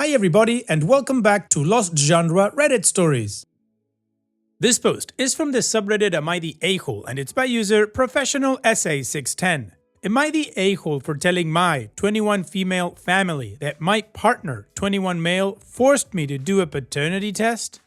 Hi everybody and welcome back to Lost Genre Reddit Stories. This post is from the subreddit Am I the A-hole and it's by user Professional Essay 610. Am I the a-hole for telling my 21 female family that my partner, 21 male, forced me to do a paternity test?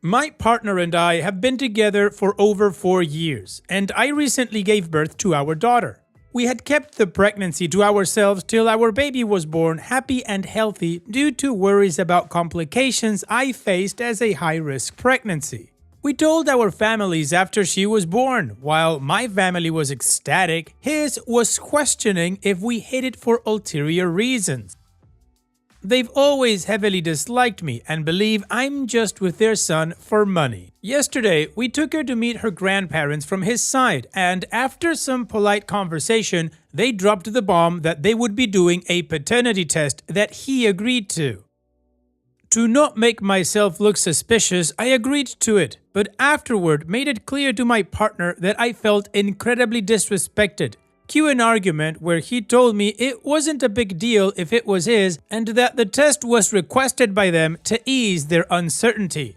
My partner and I have been together for over 4 years, and I recently gave birth to our daughter. We had kept the pregnancy to ourselves till our baby was born happy and healthy due to worries about complications I faced as a high-risk pregnancy. We told our families after she was born. While my family was ecstatic, his was questioning if we hid it for ulterior reasons. They've always heavily disliked me and believe I'm just with their son for money. Yesterday, we took her to meet her grandparents from his side, and after some polite conversation, they dropped the bomb that they would be doing a paternity test that he agreed to. To not make myself look suspicious, I agreed to it, but afterward made it clear to my partner that I felt incredibly disrespected. Cue an argument where he told me it wasn't a big deal if it was his and that the test was requested by them to ease their uncertainty.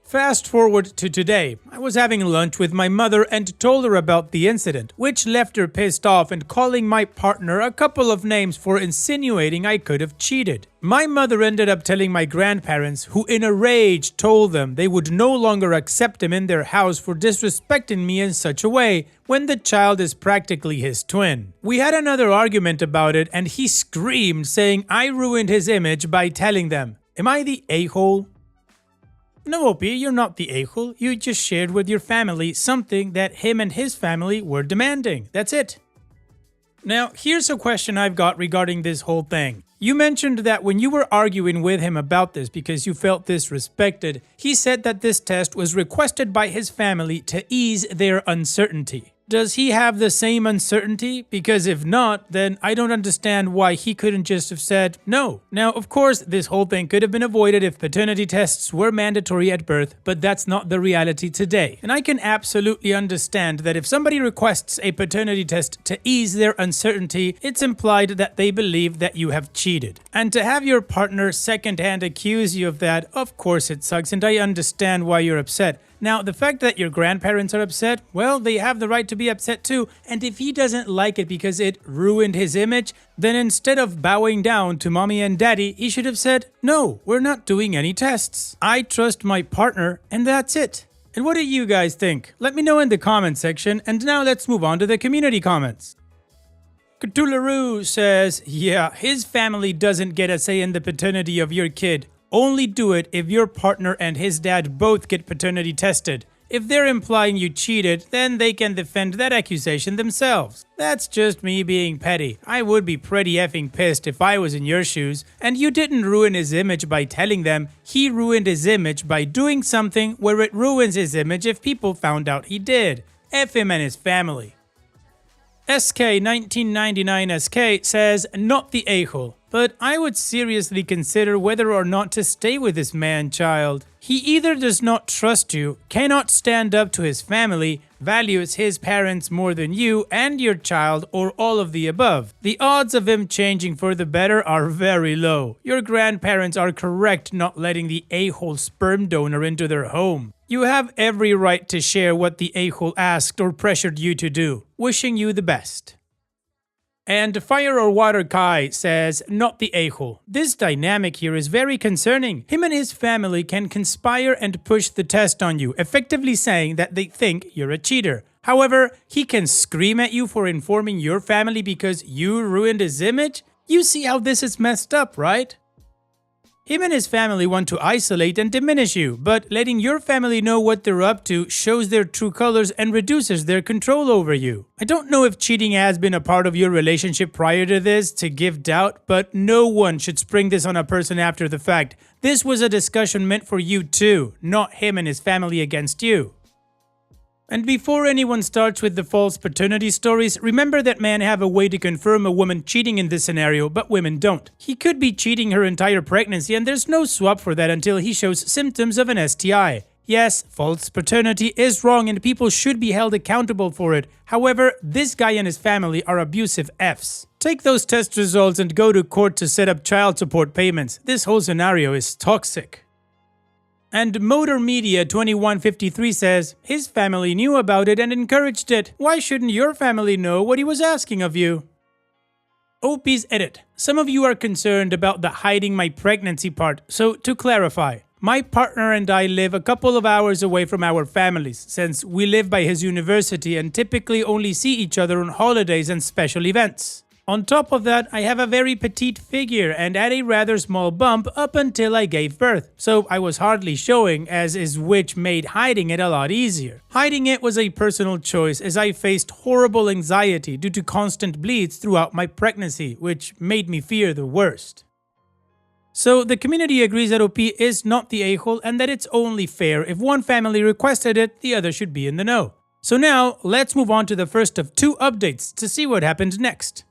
Fast forward to today. I was having lunch with my mother and told her about the incident, which left her pissed off and calling my partner a couple of names for insinuating I could have cheated. My mother ended up telling my grandparents, who in a rage told them they would no longer accept him in their house for disrespecting me in such a way when the child is practically his twin. We had another argument about it and he screamed saying I ruined his image by telling them. Am I the a-hole? No, OP, you're not the a-hole. You just shared with your family something that him and his family were demanding. That's it. Now, here's a question I've got regarding this whole thing. You mentioned that when you were arguing with him about this because you felt disrespected, he said that this test was requested by his family to ease their uncertainty. Does he have the same uncertainty? Because if not, then I don't understand why he couldn't just have said no. Now, of course, this whole thing could have been avoided if paternity tests were mandatory at birth, but that's not the reality today. And I can absolutely understand that if somebody requests a paternity test to ease their uncertainty, it's implied that they believe that you have cheated. And to have your partner secondhand accuse you of that, of course it sucks, and I understand why you're upset. Now, the fact that your grandparents are upset, well, they have the right to be upset too, and if he doesn't like it because it ruined his image, then instead of bowing down to mommy and daddy, he should have said, no, we're not doing any tests. I trust my partner, and that's it. And what do you guys think? Let me know in the comment section, and now let's move on to the community comments. Cthulhu says, yeah, his family doesn't get a say in the paternity of your kid. Only do it if your partner and his dad both get paternity tested. If they're implying you cheated, then they can defend that accusation themselves. That's just me being petty. I would be pretty effing pissed if I was in your shoes, and you didn't ruin his image by telling them. He ruined his image by doing something where it ruins his image if people found out he did. F him and his family. SK1999SK says, not the a-hole, but I would seriously consider whether or not to stay with this man-child. He either does not trust you, cannot stand up to his family, values his parents more than you and your child, or all of the above. The odds of him changing for the better are very low. Your grandparents are correct not letting the a-hole sperm donor into their home. You have every right to share what the a-hole asked or pressured you to do. Wishing you the best. And Fire or Water Kai says, not the a-hole. This dynamic here is very concerning. Him and his family can conspire and push the test on you, effectively saying that they think you're a cheater. However, he can scream at you for informing your family because you ruined his image? You see how this is messed up, right? Him and his family want to isolate and diminish you, but letting your family know what they're up to shows their true colors and reduces their control over you. I don't know if cheating has been a part of your relationship prior to this to give doubt, but no one should spring this on a person after the fact. This was a discussion meant for you too, not him and his family against you. And before anyone starts with the false paternity stories, remember that men have a way to confirm a woman cheating in this scenario, but women don't. He could be cheating her entire pregnancy and there's no swap for that until he shows symptoms of an STI. Yes, false paternity is wrong and people should be held accountable for it. However, this guy and his family are abusive Fs. Take those test results and go to court to set up child support payments. This whole scenario is toxic. And Motor Media 2153 says, his family knew about it and encouraged it. Why shouldn't your family know what he was asking of you? OP's edit. Some of you are concerned about the hiding my pregnancy part, so to clarify, my partner and I live a couple of hours away from our families, since we live by his university and typically only see each other on holidays and special events. On top of that, I have a very petite figure and had a rather small bump up until I gave birth, so I was hardly showing, as is which made hiding it a lot easier. Hiding it was a personal choice as I faced horrible anxiety due to constant bleeds throughout my pregnancy, which made me fear the worst. So the community agrees that OP is not the a-hole and that it's only fair if one family requested it, the other should be in the know. So now, let's move on to the first of two updates to see what happened next.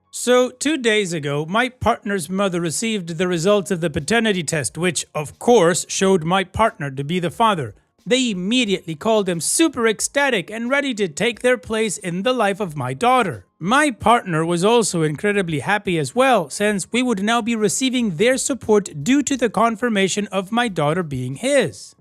So 2 days ago, my partner's mother received the results of the paternity test, which of course showed my partner to be the father. They immediately called him super ecstatic and ready to take their place in the life of my daughter. My partner was also incredibly happy as well, since we would now be receiving their support due to the confirmation of my daughter being his.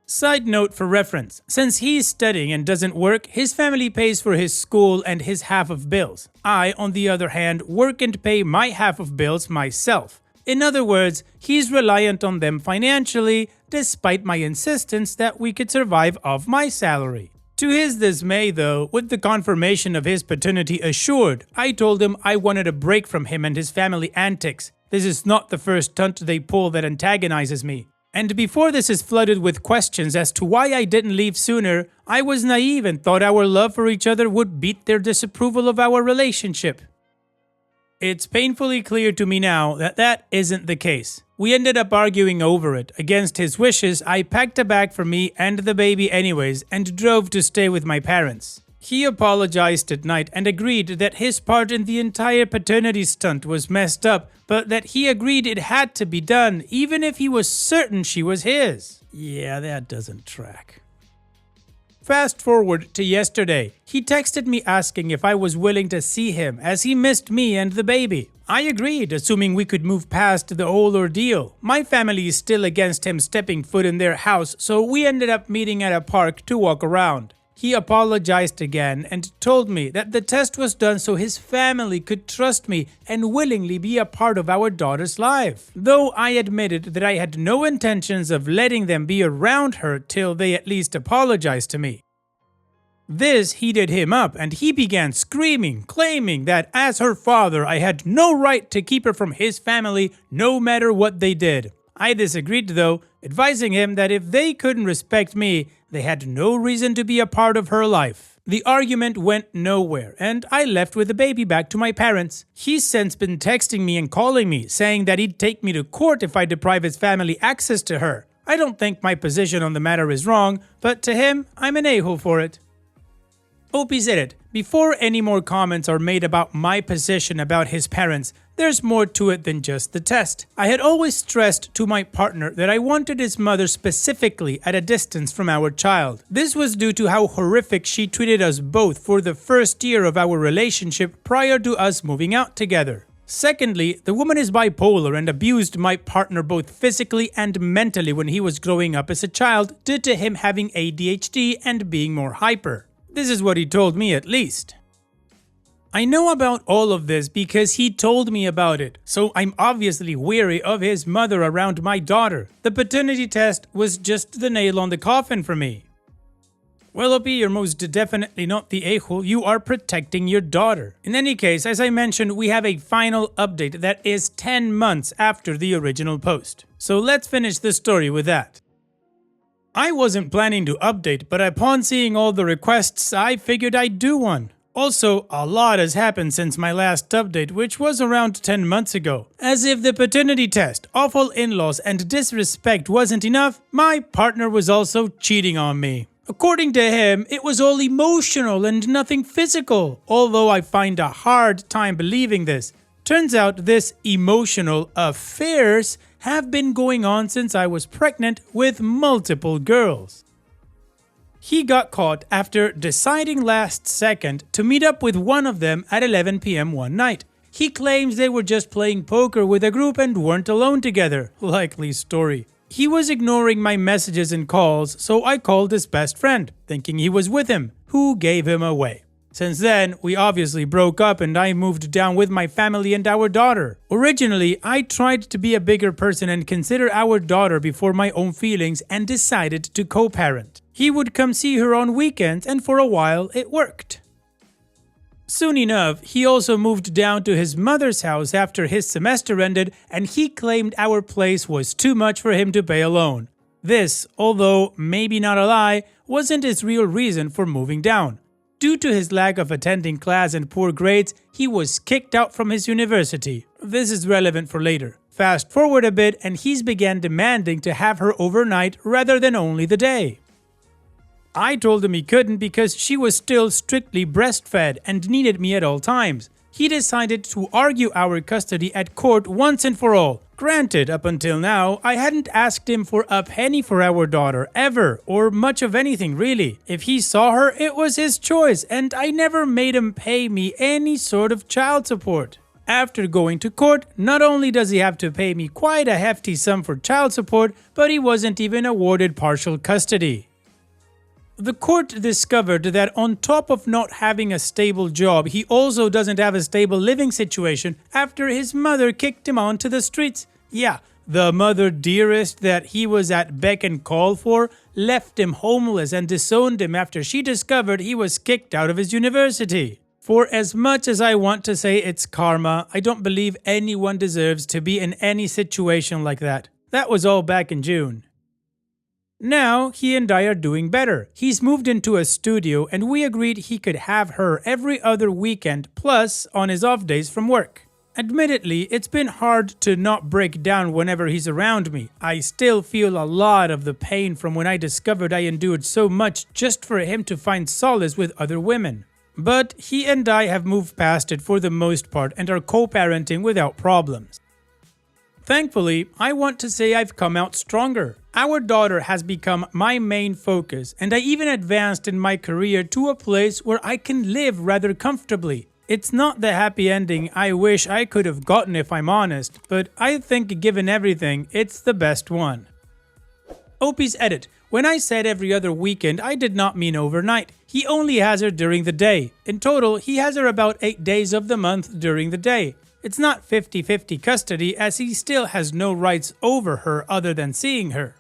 Side note for reference, since he's studying and doesn't work, his family pays for his school and his half of bills. I, on the other hand, work and pay my half of bills myself. In other words, he's reliant on them financially, despite my insistence that we could survive off my salary. To his dismay though, with the confirmation of his paternity assured, I told him I wanted a break from him and his family antics. This is not the first stunt they pull that antagonizes me. And before this is flooded with questions as to why I didn't leave sooner, I was naive and thought our love for each other would beat their disapproval of our relationship. It's painfully clear to me now that that isn't the case. We ended up arguing over it. Against his wishes, I packed a bag for me and the baby anyways and drove to stay with my parents. He apologized at night and agreed that his part in the entire paternity stunt was messed up, but that he agreed it had to be done, even if he was certain she was his. Yeah, that doesn't track. Fast forward to yesterday. He texted me asking if I was willing to see him, as he missed me and the baby. I agreed, assuming we could move past the whole ordeal. My family is still against him stepping foot in their house, so we ended up meeting at a park to walk around. He apologized again and told me that the test was done so his family could trust me and willingly be a part of our daughter's life. Though I admitted that I had no intentions of letting them be around her till they at least apologized to me. This heated him up and he began screaming, claiming that as her father I had no right to keep her from his family no matter what they did. I disagreed though, advising him that if they couldn't respect me, they had no reason to be a part of her life. The argument went nowhere, and I left with the baby back to my parents. He's since been texting me and calling me, saying that he'd take me to court if I deprive his family access to her. I don't think my position on the matter is wrong, but to him, I'm an a-hole for it. OP said it. Before any more comments are made about my position about his parents, there's more to it than just the test. I had always stressed to my partner that I wanted his mother specifically at a distance from our child. This was due to how horrific she treated us both for the first year of our relationship prior to us moving out together. Secondly, the woman is bipolar and abused my partner both physically and mentally when he was growing up as a child due to him having ADHD and being more hyper. This is what he told me at least. I know about all of this because he told me about it, so I'm obviously wary of his mother around my daughter. The paternity test was just the nail on the coffin for me. Well, OP, you're most definitely not the a-hole, you are protecting your daughter. In any case, as I mentioned, we have a final update that is 10 months after the original post. So let's finish the story with that. I wasn't planning to update, but upon seeing all the requests, I figured I'd do one. Also, a lot has happened since my last update, which was around 10 months ago. As if the paternity test, awful in-laws, and disrespect wasn't enough, my partner was also cheating on me. According to him, it was all emotional and nothing physical, although I find a hard time believing this. Turns out this emotional affairs have been going on since I was pregnant with multiple girls. He got caught after deciding last second to meet up with one of them at 11 p.m. one night. He claims they were just playing poker with a group and weren't alone together. Likely story. He was ignoring my messages and calls, so I called his best friend, thinking he was with him, who gave him away. Since then, we obviously broke up and I moved down with my family and our daughter. Originally, I tried to be a bigger person and consider our daughter before my own feelings and decided to co-parent. He would come see her on weekends and for a while it worked. Soon enough, he also moved down to his mother's house after his semester ended and he claimed our place was too much for him to pay alone. This, although maybe not a lie, wasn't his real reason for moving down. Due to his lack of attending class and poor grades, he was kicked out from his university. This is relevant for later. Fast forward a bit and he's began demanding to have her overnight rather than only the day. I told him he couldn't because she was still strictly breastfed and needed me at all times. He decided to argue our custody at court once and for all. Granted, up until now, I hadn't asked him for a penny for our daughter, ever, or much of anything really. If he saw her, it was his choice, and I never made him pay me any sort of child support. After going to court, not only does he have to pay me quite a hefty sum for child support, but he wasn't even awarded partial custody. The court discovered that on top of not having a stable job, he also doesn't have a stable living situation after his mother kicked him onto the streets. Yeah, the mother dearest that he was at beck and call for left him homeless and disowned him after she discovered he was kicked out of his university. For as much as I want to say it's karma, I don't believe anyone deserves to be in any situation like that. That was all back in June. Now, he and I are doing better. He's moved into a studio and we agreed he could have her every other weekend plus on his off days from work. Admittedly, it's been hard to not break down whenever he's around me. I still feel a lot of the pain from when I discovered I endured so much just for him to find solace with other women. But he and I have moved past it for the most part and are co-parenting without problems. Thankfully, I want to say I've come out stronger. Our daughter has become my main focus, and I even advanced in my career to a place where I can live rather comfortably. It's not the happy ending I wish I could have gotten if I'm honest, but I think given everything, it's the best one. Opie's edit. When I said every other weekend, I did not mean overnight. He only has her during the day. In total, he has her about 8 days of the month during the day. It's not 50-50 custody as he still has no rights over her other than seeing her.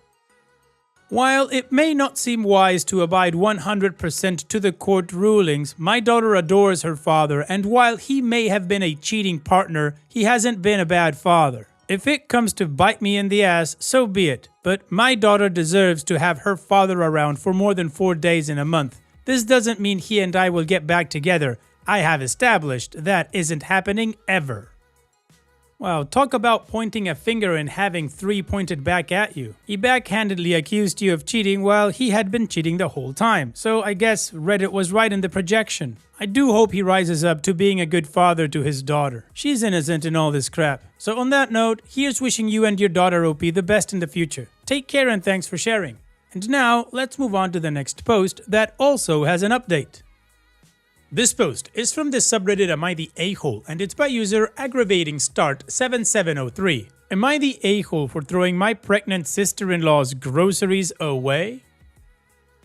While it may not seem wise to abide 100% to the court rulings, my daughter adores her father, and while he may have been a cheating partner, he hasn't been a bad father. If it comes to bite me in the ass, so be it, but my daughter deserves to have her father around for more than 4 days in a month. This doesn't mean he and I will get back together. I have established that isn't happening ever. Wow, talk about pointing a finger and having 3 pointed back at you. He backhandedly accused you of cheating while he had been cheating the whole time. So I guess Reddit was right in the projection. I do hope he rises up to being a good father to his daughter. She's innocent in all this crap. So on that note, here's wishing you and your daughter OP the best in the future. Take care and thanks for sharing. And now, let's move on to the next post that also has an update. This post is from the subreddit Am I the A-hole and it's by user AggravatingStart7703. Am I the a-hole for throwing my pregnant sister-in-law's groceries away?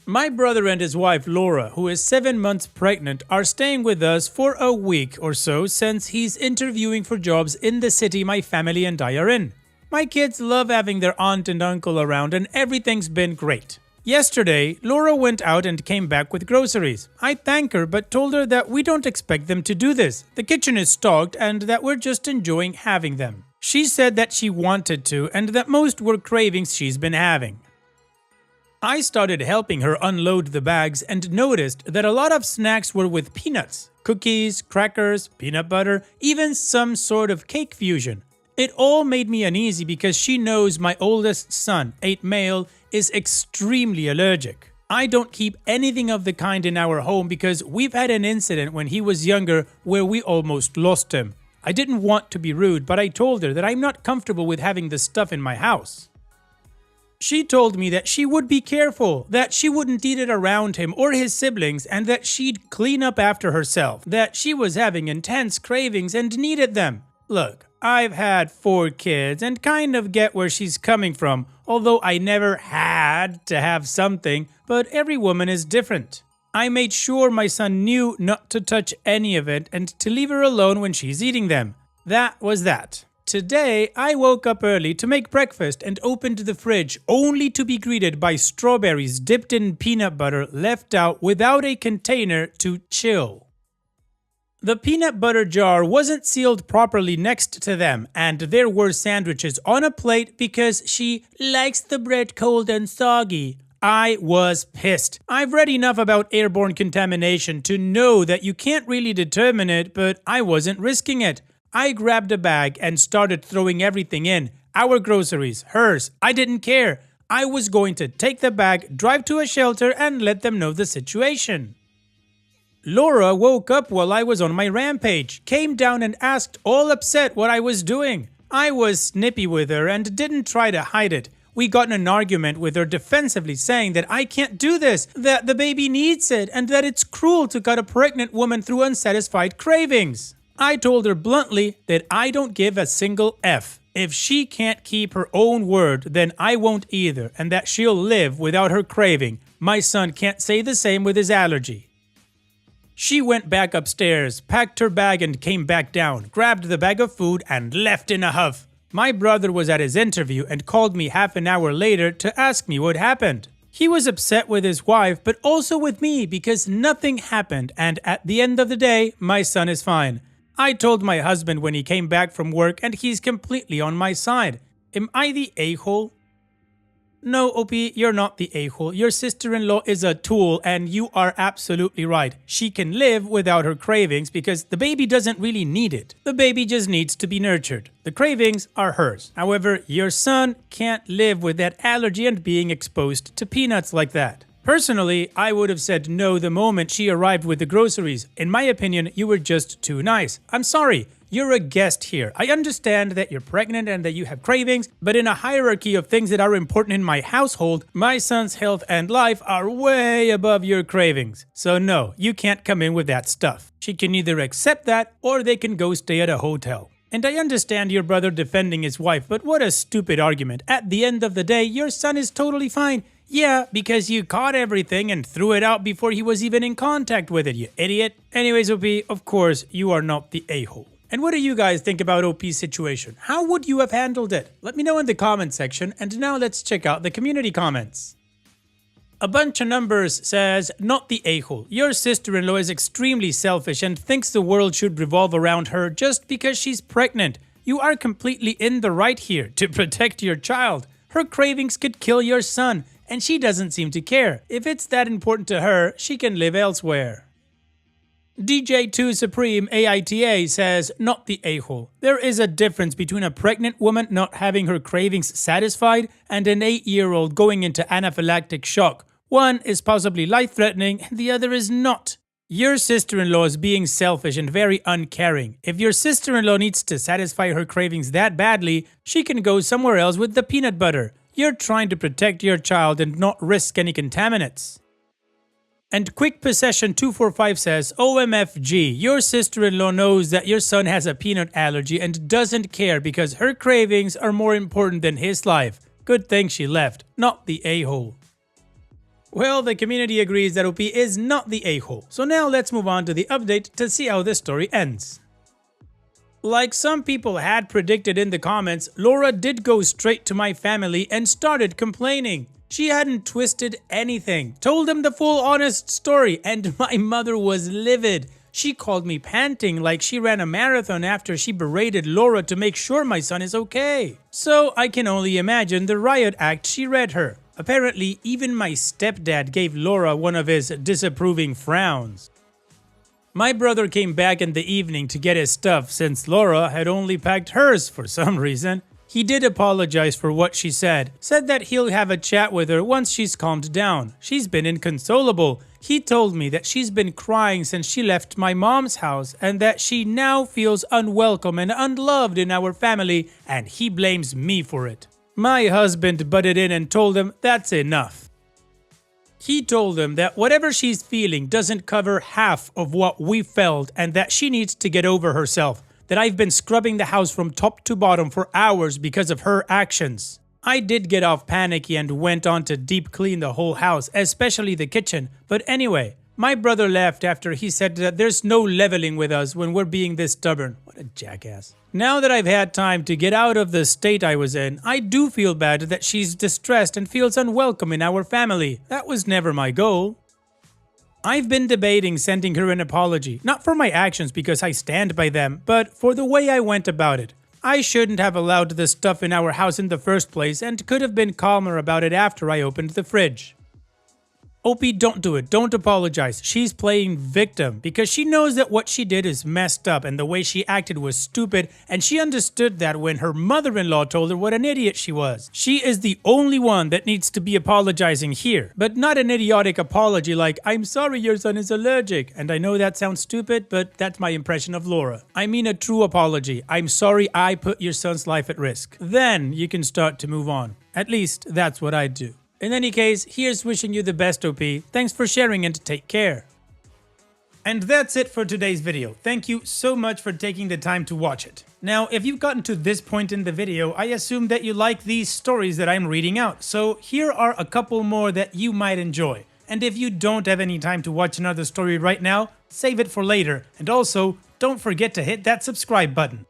My brother and his wife Laura, who is 7 months pregnant, are staying with us for a week or so since he's interviewing for jobs in the city my family and I are in. My kids love having their aunt and uncle around and everything's been great. Yesterday, Laura went out and came back with groceries. I thank her but told her that we don't expect them to do this. The kitchen is stocked and that we're just enjoying having them. She said that she wanted to and that most were cravings she's been having. I started helping her unload the bags and noticed that a lot of snacks were with peanuts, cookies, crackers, peanut butter, even some sort of cake fusion. It all made me uneasy because she knows my oldest son, 8 male, is extremely allergic. I don't keep anything of the kind in our home because we've had an incident when he was younger where we almost lost him. I didn't want to be rude, but I told her that I'm not comfortable with having this stuff in my house. She told me that she would be careful, that she wouldn't eat it around him or his siblings, and that she'd clean up after herself, that she was having intense cravings and needed them. Look, I've had 4 kids and kind of get where she's coming from, although I never had to have something, but every woman is different. I made sure my son knew not to touch any of it and to leave her alone when she's eating them. That was that. Today, I woke up early to make breakfast and opened the fridge only to be greeted by strawberries dipped in peanut butter left out without a container to chill. The peanut butter jar wasn't sealed properly next to them, and there were sandwiches on a plate because she likes the bread cold and soggy. I was pissed. I've read enough about airborne contamination to know that you can't really determine it, but I wasn't risking it. I grabbed a bag and started throwing everything in. Our groceries, hers. I didn't care. I was going to take the bag, drive to a shelter, and let them know the situation. Laura woke up while I was on my rampage, came down and asked all upset what I was doing. I was snippy with her and didn't try to hide it. We got in an argument with her defensively saying that I can't do this, that the baby needs it, and that it's cruel to cut a pregnant woman through unsatisfied cravings. I told her bluntly that I don't give a single F. If she can't keep her own word, then I won't either, and that she'll live without her craving. My son can't say the same with his allergy. She went back upstairs, packed her bag and came back down, grabbed the bag of food and left in a huff. My brother was at his interview and called me half an hour later to ask me what happened. He was upset with his wife, but also with me because nothing happened, and at the end of the day, my son is fine. I told my husband when he came back from work and he's completely on my side. Am I the a-hole? No, OP, you're not the a-hole. Your sister-in-law is a tool and you are absolutely right. She can live without her cravings because the baby doesn't really need it. The baby just needs to be nurtured. The cravings are hers. However, your son can't live with that allergy and being exposed to peanuts like that. Personally, I would have said no the moment she arrived with the groceries. In my opinion, you were just too nice. I'm sorry, you're a guest here. I understand that you're pregnant and that you have cravings, but in a hierarchy of things that are important in my household, my son's health and life are way above your cravings. So no, you can't come in with that stuff. She can either accept that or they can go stay at a hotel. And I understand your brother defending his wife, but what a stupid argument. At the end of the day, your son is totally fine. Yeah, because you caught everything and threw it out before he was even in contact with it, you idiot. Anyways, OP, of course, you are not the a-hole. And what do you guys think about OP's situation? How would you have handled it? Let me know in the comment section, and now let's check out the community comments. A bunch of numbers says, not the a-hole. Your sister-in-law is extremely selfish and thinks the world should revolve around her just because she's pregnant. You are completely in the right here to protect your child. Her cravings could kill your son, and she doesn't seem to care. If it's that important to her, she can live elsewhere. DJ2 Supreme AITA says, not the a-hole. There is a difference between a pregnant woman not having her cravings satisfied and an 8-year-old going into anaphylactic shock. One is possibly life-threatening and the other is not. Your sister-in-law is being selfish and very uncaring. If your sister-in-law needs to satisfy her cravings that badly, she can go somewhere else with the peanut butter. You're trying to protect your child and not risk any contaminants. And Quick Possession 245 says, OMFG, your sister-in-law knows that your son has a peanut allergy and doesn't care because her cravings are more important than his life. Good thing she left, not the a-hole. Well, the community agrees that OP is not the a-hole. So now let's move on to the update to see how this story ends. Like some people had predicted in the comments, Laura did go straight to my family and started complaining. She hadn't twisted anything, told them the full honest story, and my mother was livid. She called me panting like she ran a marathon after she berated Laura to make sure my son is okay. So I can only imagine the riot act she read her. Apparently, even my stepdad gave Laura one of his disapproving frowns. My brother came back in the evening to get his stuff since Laura had only packed hers for some reason. He did apologize for what she said that he'll have a chat with her once she's calmed down. She's been inconsolable. He told me that she's been crying since she left my mom's house and that she now feels unwelcome and unloved in our family, and he blames me for it. My husband butted in and told him that's enough. He told him that whatever she's feeling doesn't cover half of what we felt and that she needs to get over herself, that I've been scrubbing the house from top to bottom for hours because of her actions. I did get off panicky and went on to deep clean the whole house, especially the kitchen, but anyway, my brother left after he said that there's no leveling with us when we're being this stubborn. What a jackass. Now that I've had time to get out of the state I was in, I do feel bad that she's distressed and feels unwelcome in our family. That was never my goal. I've been debating sending her an apology, not for my actions because I stand by them, but for the way I went about it. I shouldn't have allowed the stuff in our house in the first place and could have been calmer about it after I opened the fridge. Opie, don't do it. Don't apologize. She's playing victim because she knows that what she did is messed up and the way she acted was stupid, and she understood that when her mother-in-law told her what an idiot she was. She is the only one that needs to be apologizing here, but not an idiotic apology like, "I'm sorry your son is allergic." And I know that sounds stupid, but that's my impression of Laura. I mean a true apology. "I'm sorry I put your son's life at risk." Then you can start to move on. At least that's what I do. In any case, here's wishing you the best, OP. Thanks for sharing and take care. And that's it for today's video. Thank you so much for taking the time to watch it. Now, if you've gotten to this point in the video, I assume that you like these stories that I'm reading out. So here are a couple more that you might enjoy. And if you don't have any time to watch another story right now, save it for later. And also, don't forget to hit that subscribe button.